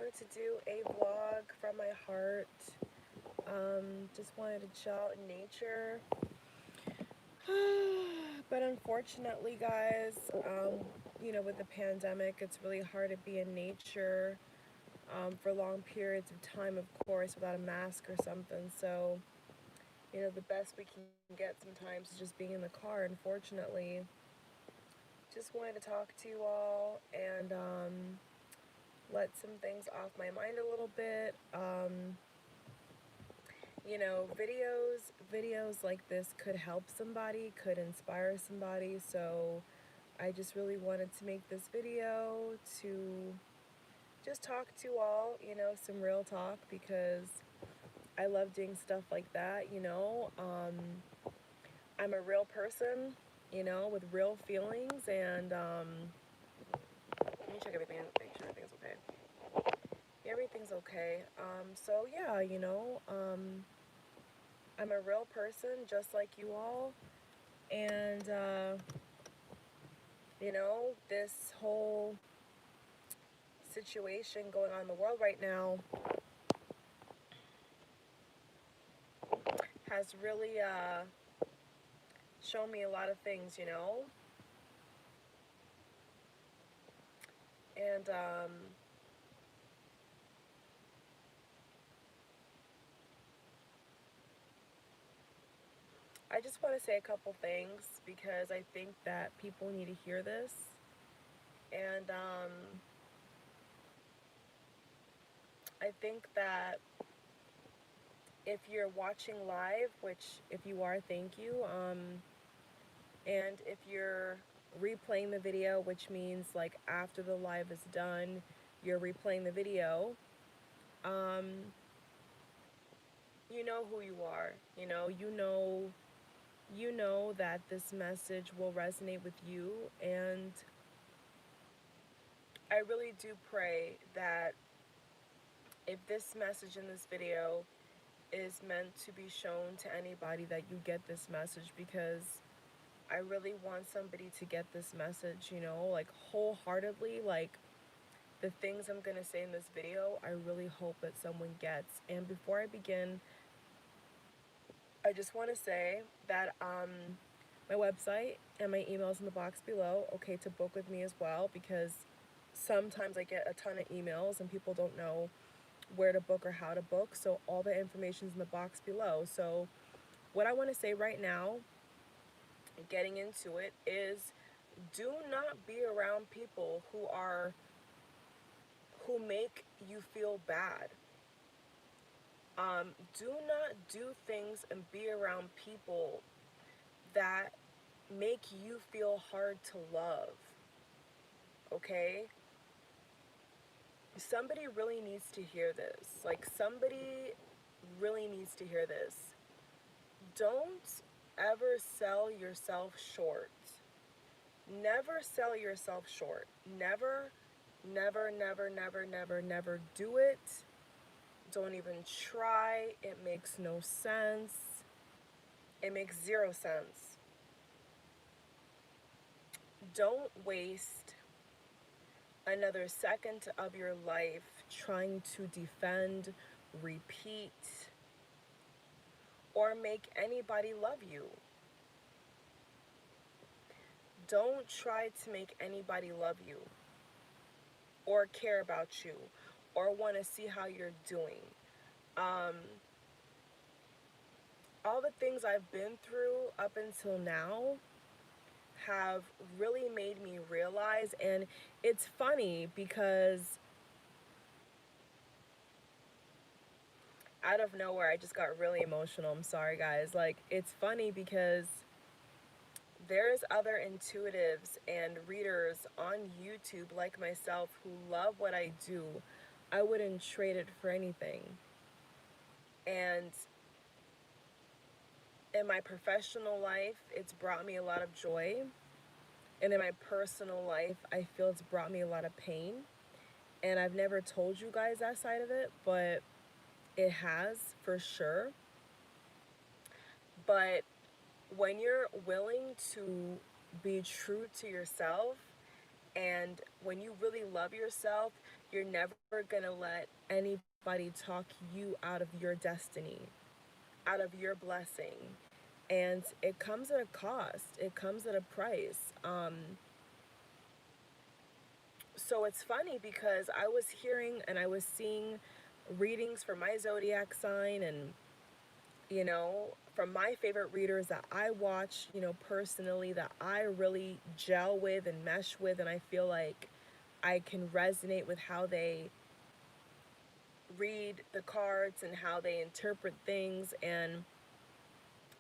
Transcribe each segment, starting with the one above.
wanted to do a vlog from my heart. Just wanted to chill out in nature. But unfortunately, guys, with the pandemic, it's really hard to be in nature for long periods of time, of course, without a mask or something. So, the best we can get sometimes is just being in the car, unfortunately. Just wanted to talk to you all and let some things off my mind a little bit. Videos like this could help somebody, could inspire somebody. So I just really wanted to make this video to just talk to you all, some real talk, because I love doing stuff like that. I'm a real person, with real feelings, and let me check everything, make sure everything's okay. Everything's okay. So yeah, I'm a real person just like you all, and this whole situation going on in the world right now has really shown me a lot of things. And I just want to say a couple things because I think that people need to hear this. And I think that if you're watching live, which if you are, thank you. And if you're replaying the video, which means like after the live is done, you're replaying the video, you know who you are. You know that this message will resonate with you, and I really do pray that if this message in this video is meant to be shown to anybody, that you get this message, because I really want somebody to get this message, like wholeheartedly. Like the things I'm gonna say in this video, I really hope that someone gets. And before I begin, I just want to say that my website and my email's in the box below, okay, to book with me as well, because sometimes I get a ton of emails and people don't know where to book or how to book, so all the information's in the box below. So what I want to say right now, getting into it, is do not be around people who make you feel bad. Do not do things and be around people that make you feel hard to love, okay? Somebody really needs to hear this. Like, somebody really needs to hear this. Don't ever sell yourself short. Never sell yourself short. Never, never, never, never, never, never do it. Don't even try. It makes no sense. It makes zero sense. Don't waste another second of your life trying to defend, repeat, or make anybody love you. Don't try to make anybody love you or care about you or want to see how you're doing. All the things I've been through up until now have really made me realize, and it's funny because out of nowhere I just got really emotional. I'm sorry, guys. Like, it's funny because there's other intuitives and readers on YouTube like myself who love what I do. I wouldn't trade it for anything. And in my professional life, it's brought me a lot of joy. And in my personal life, I feel it's brought me a lot of pain. And I've never told you guys that side of it, but it has, for sure. But when you're willing to be true to yourself, and when you really love yourself, You're never gonna let anybody talk you out of your destiny, out of your blessing. And it comes at a cost, it comes at a price. So it's funny because I was hearing and I was seeing readings for my zodiac sign, and from my favorite readers that I watch, personally, that I really gel with and mesh with, and I feel like I can resonate with how they read the cards and how they interpret things. And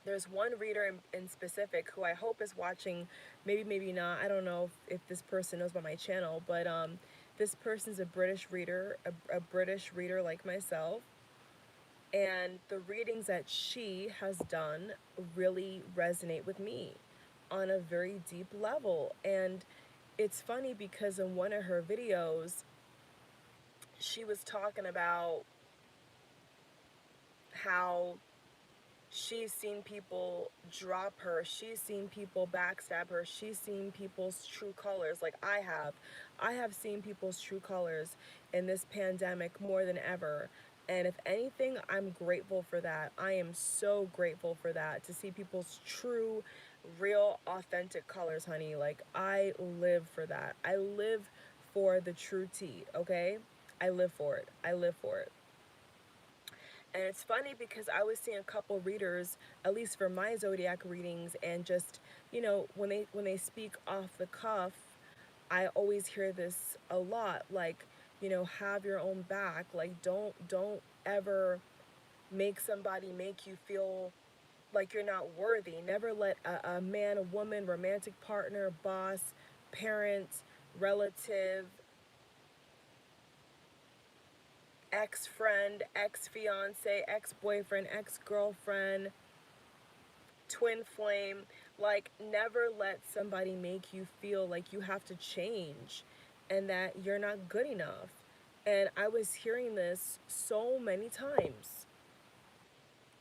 there's one reader in specific who I hope is watching, maybe not. I don't know if this person knows about my channel, but this person's a British reader, a British reader like myself. And the readings that she has done really resonate with me on a very deep level. And it's funny because in one of her videos, she was talking about how she's seen people drop her. She's seen people backstab her. She's seen people's true colors, like I have. I have seen people's true colors in this pandemic more than ever. And if anything, I'm grateful for that. I am so grateful for that, to see people's true, real, authentic colors, honey. Like, I live for that. I live for the true tea, okay? I live for it. I live for it. And it's funny because I was seeing a couple readers, at least for my zodiac readings, and just, when they speak off the cuff, I always hear this a lot, like, have your own back. Like, don't ever make somebody make you feel like you're not worthy. Never let a man, a woman, romantic partner, boss, parent, relative, ex-friend, ex-fiance, ex-boyfriend, ex-girlfriend, twin flame, like, never let somebody make you feel like you have to change and that you're not good enough. And I was hearing this so many times.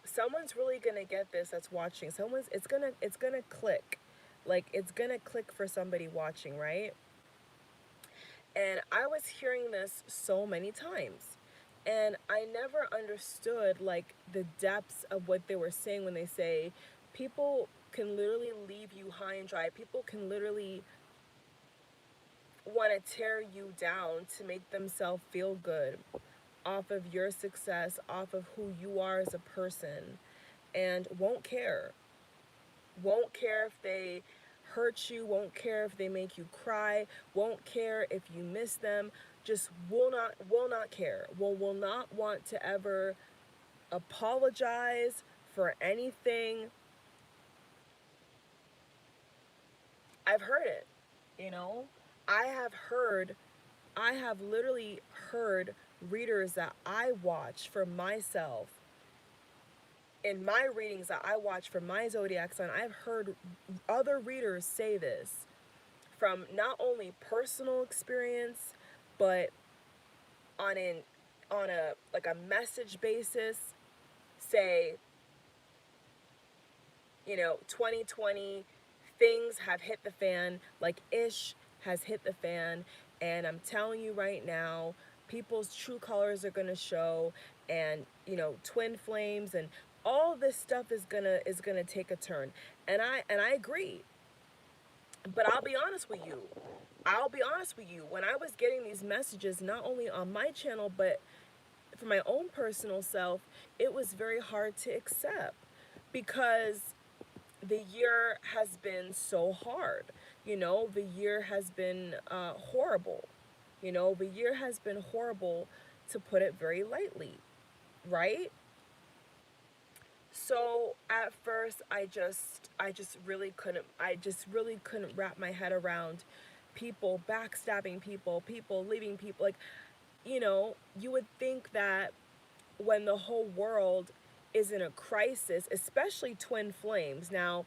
Someone's really gonna get this that's watching. It's gonna click. Like, it's gonna click for somebody watching, right? And I was hearing this so many times. And I never understood, like, the depths of what they were saying when they say people can literally leave you high and dry. People can literally want to tear you down to make themselves feel good off of your success, off of who you are as a person, and won't care. Won't care if they hurt you, won't care if they make you cry, won't care if you miss them, just will not care. Will not want to ever apologize for anything. I've heard it, you know? I have heard I have literally heard readers that I watch for myself, in my readings that I watch for my zodiac sign, I've heard other readers say this from not only personal experience, but on an on a like a message basis, say, 2020, things have hit the fan, like ish has hit the fan, and I'm telling you right now, people's true colors are going to show, and twin flames and all this stuff is going to take a turn. And I agree. But I'll be honest with you. I'll be honest with you. When I was getting these messages, not only on my channel, but for my own personal self, it was very hard to accept because the year has been so hard. The year has been horrible. The year has been horrible, to put it very lightly, right? So at first, I just really couldn't wrap my head around people backstabbing people, people leaving people. Like, you would think that when the whole world is in a crisis, especially twin flames. Now,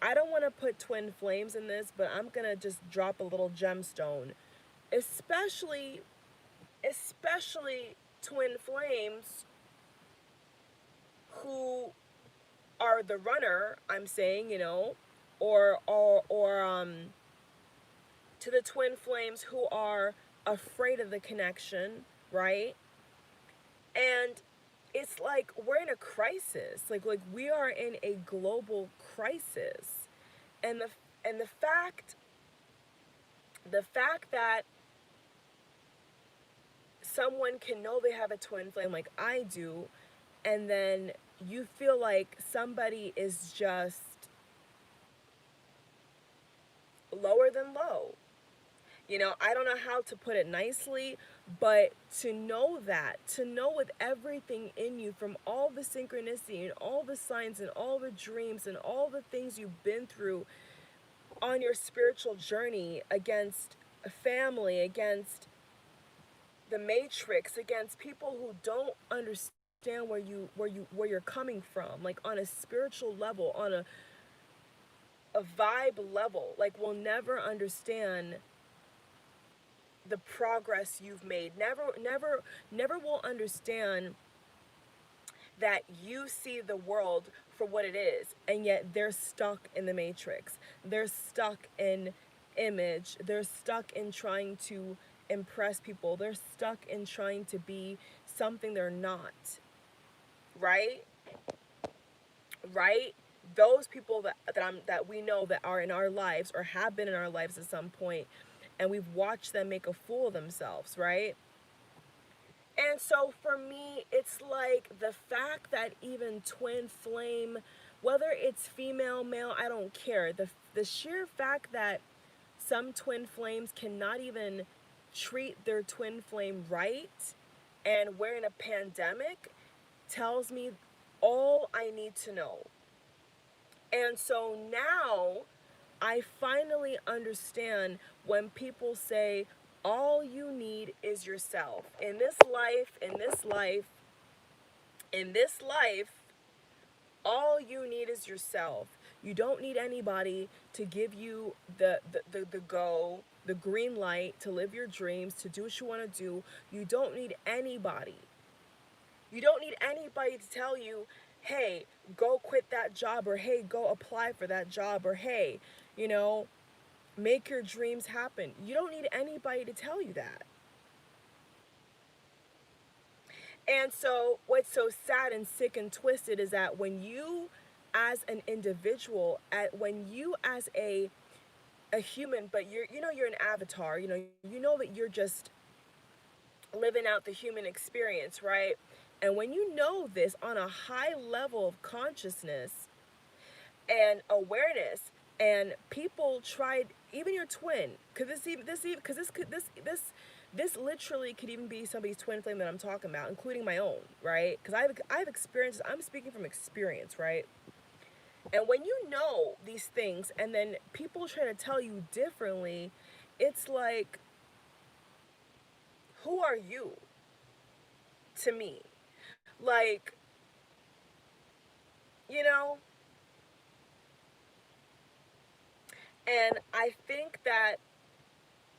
I don't want to put twin flames in this, but I'm going to just drop a little gemstone. Especially twin flames who are the runner, I'm saying, or to the twin flames who are afraid of the connection, right? And it's like we're in a crisis. Like we are in a global crisis. And the fact that someone can know they have a twin flame like I do, and then you feel like somebody is just lower than low. I don't know how to put it nicely, but to know with everything in you, from all the synchronicity and all the signs and all the dreams and all the things you've been through on your spiritual journey, against a family, against the matrix, against people who don't understand where you're coming from, like on a spiritual level, on a vibe level, like will never understand the progress you've made. Never will understand that you see the world for what it is, and yet they're stuck in the matrix. They're stuck in image. They're stuck in trying to impress people. They're stuck in trying to be something they're not. Right? Right? Those people that we know that are in our lives or have been in our lives at some point, and we've watched them make a fool of themselves, right? And so for me, it's like the fact that even twin flame, whether it's female, male, I don't care. The sheer fact that some twin flames cannot even treat their twin flame right, and we're in a pandemic, tells me all I need to know. And so now I finally understand when people say, all you need is yourself. In this life, all you need is yourself. You don't need anybody to give you the green light to live your dreams, to do what you want to do. You don't need anybody. You don't need anybody to tell you, hey, go quit that job, or hey, go apply for that job, or hey, you know, make your dreams happen. You don't need anybody to tell you that. And so, what's so sad and sick and twisted is that when you, as an individual, when you as a human, but you're an avatar. You know that you're just living out the human experience, right? And when you know this on a high level of consciousness and awareness, and people tried, even your twin, could this even this even because this could this literally could even be somebody's twin flame that I'm talking about, including my own, right? Because I've experienced, I'm speaking from experience, right? And when you know these things and then people try to tell you differently, it's like, who are you to me? Like, you know, and I think that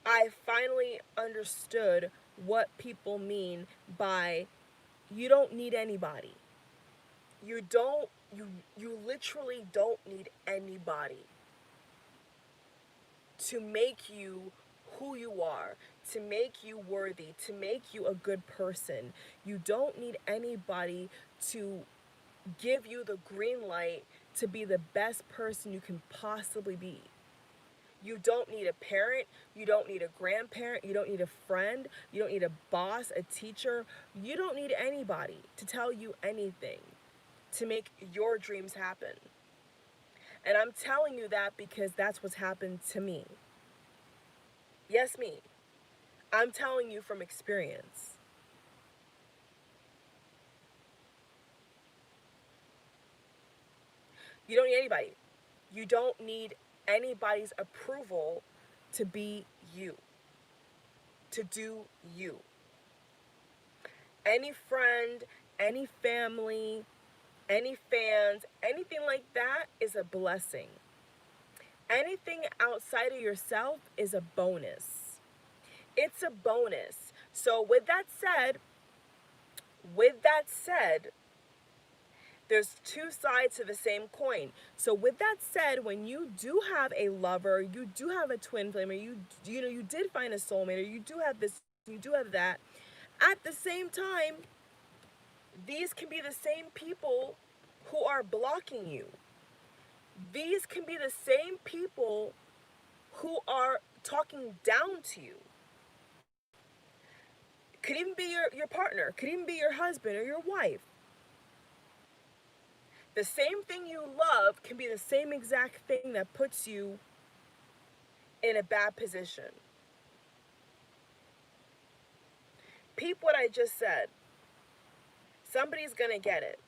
I finally understood what people mean by, you don't need anybody. You don't you literally don't need anybody to make you who you are, to make you worthy, to make you a good person. You don't need anybody to give you the green light to be the best person you can possibly be. You don't need a parent, you don't need a grandparent, you don't need a friend, you don't need a boss, a teacher. You don't need anybody to tell you anything to make your dreams happen. And I'm telling you that because that's what's happened to me. Yes, me. I'm telling you from experience. You don't need anybody. You don't need anybody's approval to be you, to do you. Any friend, any family, any fans, anything like that is a blessing. Anything outside of yourself is a bonus. It's a bonus. So with that said, There's two sides to the same coin. So with that said, when you do have a lover, you do have a twin flame, or you did find a soulmate, or you do have this, you do have that, at the same time, these can be the same people who are blocking you. These can be the same people who are talking down to you. Could even be your partner, could even be your husband or your wife. The same thing you love can be the same exact thing that puts you in a bad position. Peep what I just said. Somebody's gonna get it.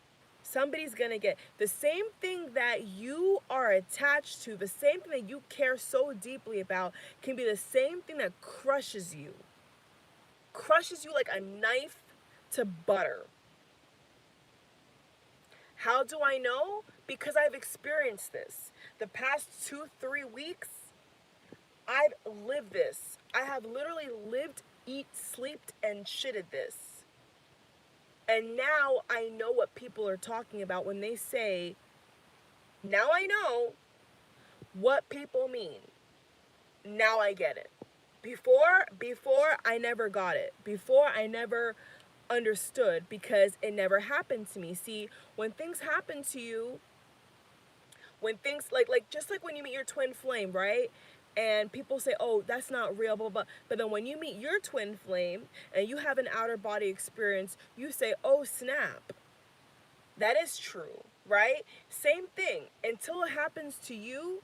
Somebody's gonna get the same thing that you are attached to, the same thing that you care so deeply about, can be the same thing that crushes you. Crushes you like a knife to butter. How do I know? Because I've experienced this. The past 2-3 weeks, I've lived this. I have literally lived, eat, slept, and shitted this. And now I know what people are talking about when they say, now I know what people mean. Now I get it. Before I never got it. Before I never understood, because it never happened to me. See, when things happen to you, when things like just like when you meet your twin flame, right? And people say, oh, that's not real, blah, blah, blah. But then when you meet your twin flame and you have an outer body experience, you say, oh, snap. That is true, right? Same thing. Until it happens to you,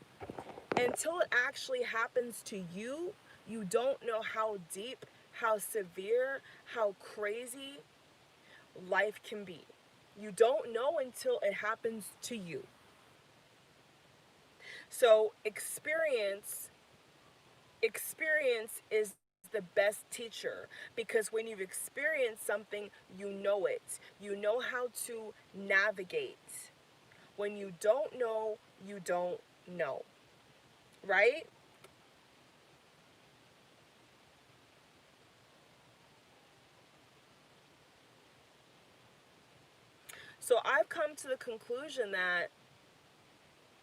until it actually happens to you, you don't know how deep, how severe, how crazy life can be. You don't know until it happens to you. So experience is the best teacher, because when you've experienced something, you know it. You know how to navigate. When you don't know, you don't know. Right? So I've come to the conclusion that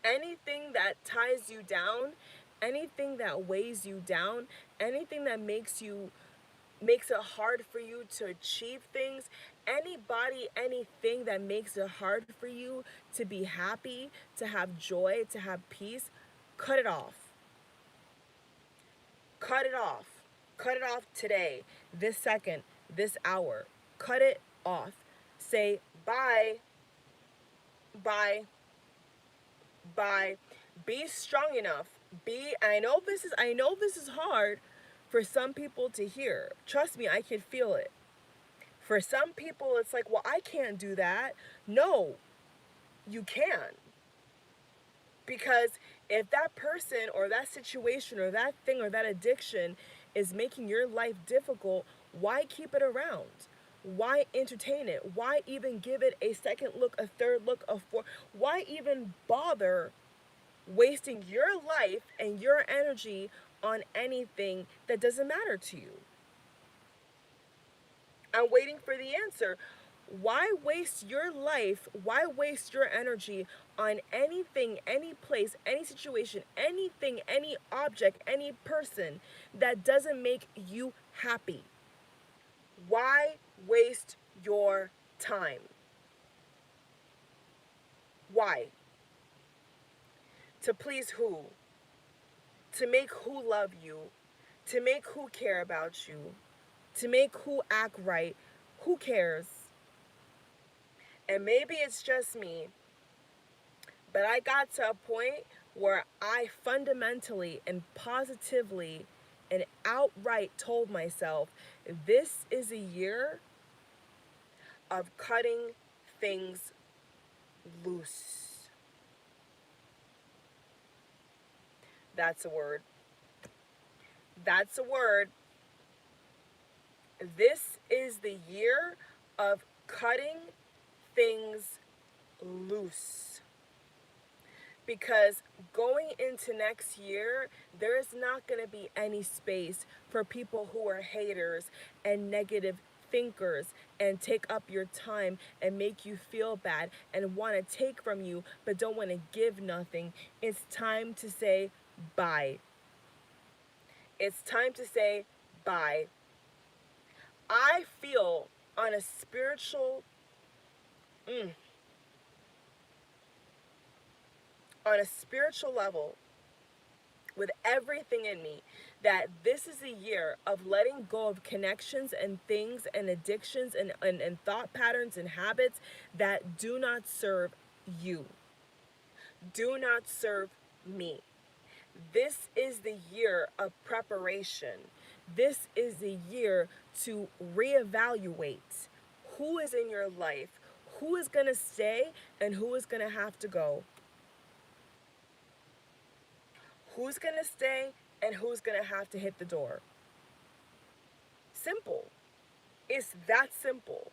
anything that ties you down, anything that weighs you down, anything that makes it hard for you to achieve things, anybody, anything that makes it hard for you to be happy, to have joy, to have peace, cut it off. Cut it off. Cut it off today, this second, this hour. Cut it off. Say bye, bye, bye. Be strong enough. I know this is hard for some people to hear. Trust me, I can feel it. For some people, it's like, well, I can't do that. No, you can. Because if that person or that situation or that thing or that addiction is making your life difficult, why keep it around? Why entertain it? Why even give it a second look, a third look, a fourth? Why even bother wasting your life and your energy on anything that doesn't matter to you? I'm waiting for the answer. Why waste your life? Why waste your energy on anything, any place, any situation, anything, any object, any person that doesn't make you happy? Why waste your time? Why? To please who? To make who love you? To make who care about you? To make who act right? Who cares? And maybe it's just me, but I got to a point where I fundamentally and positively and outright told myself, this is a year of cutting things loose. That's a word. That's a word. This is the year of cutting things loose. Because going into next year, there is not going to be any space for people who are haters and negative thinkers and take up your time and make you feel bad and want to take from you but don't want to give nothing. It's time to say bye. It's time to say bye. I feel on a spiritual, mm, on a spiritual level, with everything in me, that this is a year of letting go of connections and things and addictions and thought patterns and habits that do not serve you, do not serve me. This is the year of preparation. This is the year to reevaluate who is in your life, who is going to stay, and who is going to have to go. Who's going to stay and who's going to have to hit the door. Simple. It's that simple.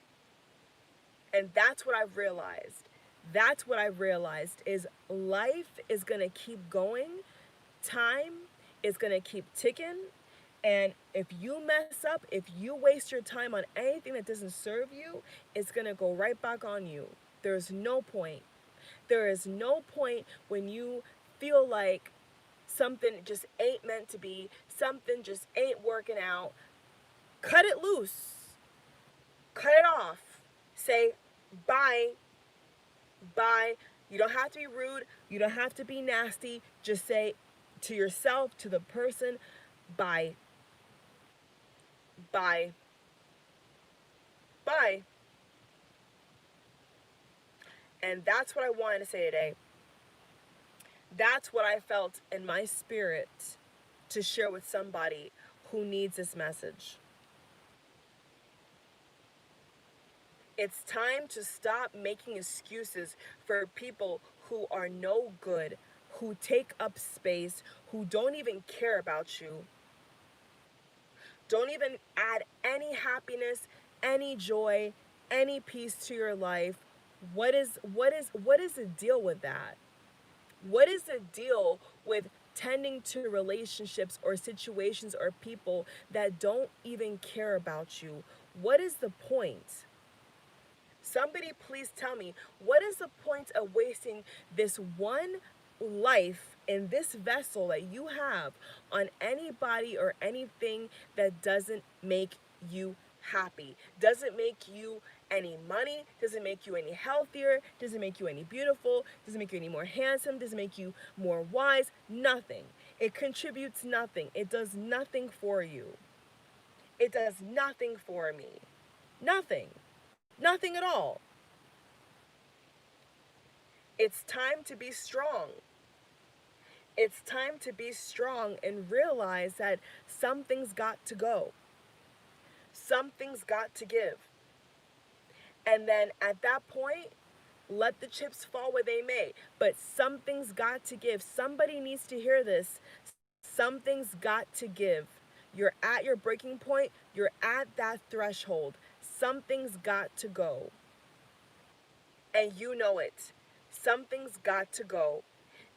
And that's what I've realized. That's what I've realized is life is going to keep going. Time is going to keep ticking. And if you mess up, if you waste your time on anything that doesn't serve you, it's going to go right back on you. There's no point. There is no point when you feel like something just ain't meant to be, something just ain't working out. Cut it loose. Cut it off. Say bye. Bye. You don't have to be rude. You don't have to be nasty. Just say to yourself, to the person, bye. Bye. Bye. And that's what I wanted to say today. That's what I felt in my spirit to share with somebody who needs this message. It's time to stop making excuses for people who are no good, who take up space, who don't even care about you, don't even add any happiness, any joy, any peace to your life. What is the deal with that? What is the deal with tending to relationships or situations or people that don't even care about you? What is the point? Somebody please tell me, what is the point of wasting this one life in this vessel that you have on anybody or anything that doesn't make you happy, doesn't make you any money, doesn't make you any healthier, doesn't make you any beautiful, doesn't make you any more handsome, doesn't make you more wise, nothing. It contributes nothing. It does nothing for you. It does nothing for me. Nothing. Nothing at all. It's time to be strong. It's time to be strong and realize that something's got to go. Something's got to give. And then at that point, let the chips fall where they may. But something's got to give. Somebody needs to hear this. Something's got to give. You're at your breaking point. You're at that threshold. Something's got to go. And you know it. Something's got to go.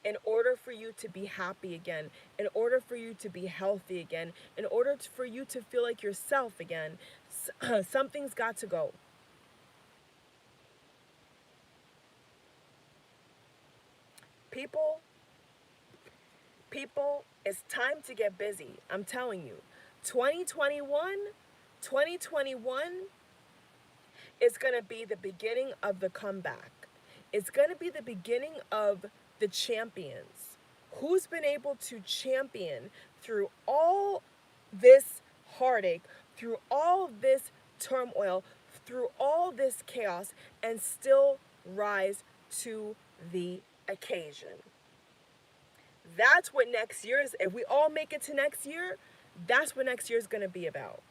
In order for you to be happy again, in order for you to be healthy again, in order for you to feel like yourself again, something's got to go. People, it's time to get busy. I'm telling you. 2021 is going to be the beginning of the comeback. It's going to be the beginning of the champions. Who's been able to champion through all this heartache, through all this turmoil, through all this chaos, and still rise to the occasion? That's what next year is. If we all make it to next year, that's what next year is going to be about.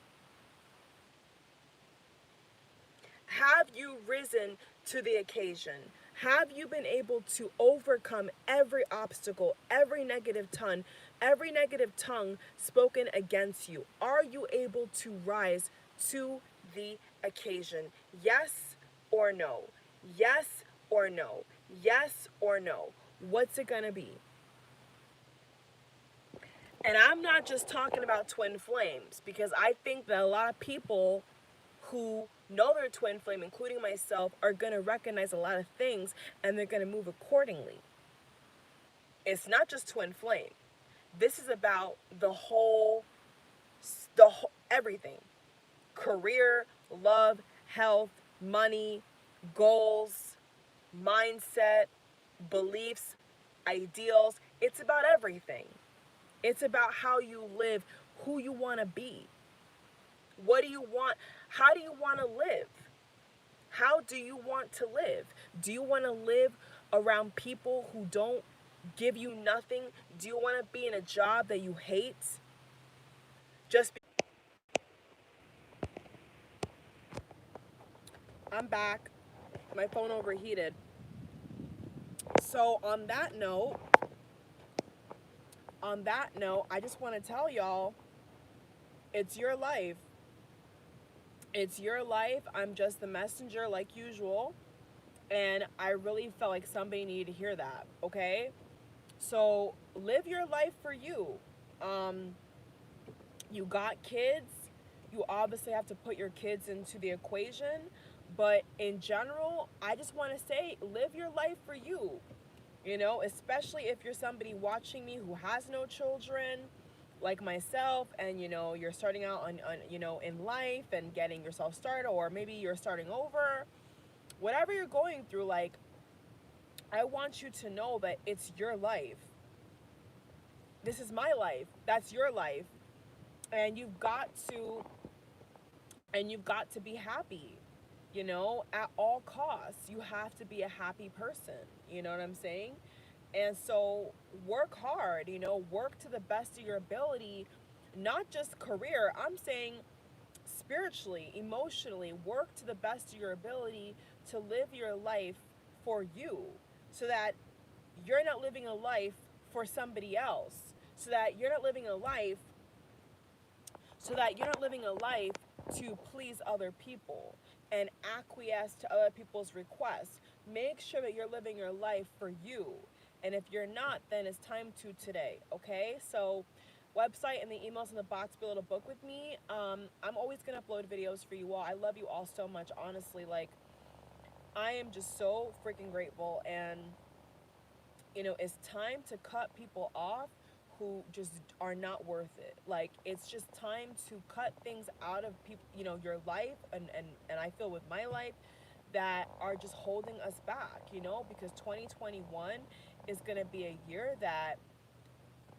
Have you risen to the occasion? Have you been able to overcome every obstacle, every negative tongue spoken against you? Are you able to rise to the occasion? Yes or no? Yes or no? Yes or no? What's it gonna be? And I'm not just talking about twin flames, because I think that a lot of people who know their twin flame, including myself, are going to recognize a lot of things and they're going to move accordingly. It's not just twin flame. This is about everything. Career, love, health, money, goals, mindset, beliefs, ideals. It's about everything. It's about how you live, who you want to be. What do you want? How do you want to live? How do you want to live? Do you want to live around people who don't give you nothing? Do you want to be in a job that you hate? Just be- I'm back. My phone overheated. So on that note, I just want to tell y'all, it's your life. It's your life. I'm just the messenger like usual. And I really felt like somebody needed to hear that, okay? So live your life for you. You got kids. You obviously have to put your kids into the equation. But in general, I just want to say, live your life for you. You know, especially if you're somebody watching me who has no children, like myself, and you're starting out on in life and getting yourself started, or maybe you're starting over. Whatever you're going through, like, I want you to know that it's your life. This is my life. That's your life. And you've got to be happy. At all costs. You have to be a happy person. You know what I'm saying? And so work hard, work to the best of your ability, not just career. I'm saying spiritually, emotionally, work to the best of your ability to live your life for you, so that you're not living a life for somebody else, so that you're not living a life to please other people and acquiesce to other people's requests. Make sure that you're living your life for you. And if you're not, then it's time to today, okay? So website and the emails in the box below to book with me. I'm always going to upload videos for you all. I love you all so much, honestly. Like, I am just so freaking grateful. And, it's time to cut people off who just are not worth it. Like, it's just time to cut things out of people, your life, and I feel with my life, that are just holding us back, because 2021 is going to be a year that,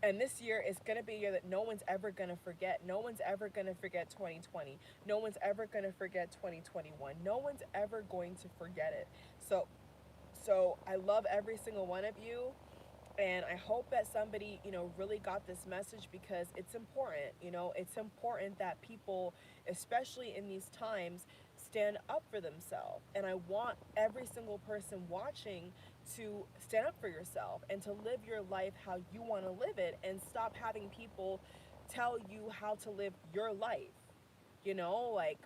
and this year is going to be a year that no one's ever going to forget. No one's ever going to forget 2020. No one's ever going to forget 2021. No one's ever going to forget it. So I love every single one of you. And I hope that somebody, really got this message, because it's important. It's important that people, especially in these times, stand up for themselves. And I want every single person watching to stand up for yourself and to live your life how you want to live it, and stop having people tell you how to live your life. Like,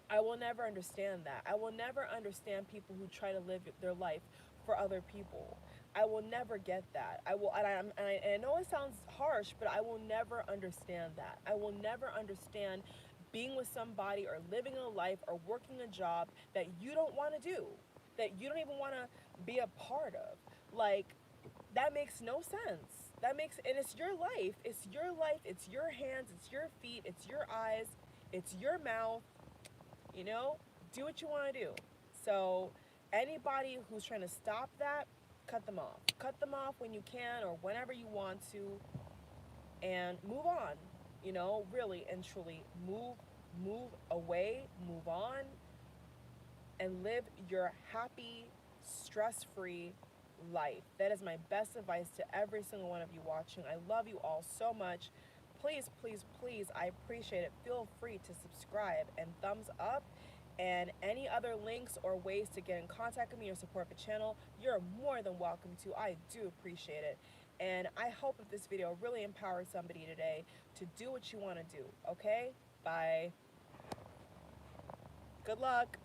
I will never understand that. I will never understand people who try to live their life for other people. I will never get that. And I know it sounds harsh, but I will never understand that. I will never understand being with somebody or living a life or working a job that you don't want to do, that you don't even want to be a part of. Like, that makes no sense. And it's your life. It's your life. It's your hands. It's your feet. It's your eyes. It's your mouth. Do what you want to do. So anybody who's trying to stop that, cut them off. Cut them off when you can, or whenever you want to, and move on. Really and truly move away, move on, and live your happy, stress-free life. That is my best advice to every single one of you watching. I love you all so much. Please, please, please, I appreciate it. Feel free to subscribe and thumbs up. And any other links or ways to get in contact with me or support the channel, you're more than welcome to. I do appreciate it. And I hope that this video really empowers somebody today to do what you want to do. Okay? Bye. Good luck.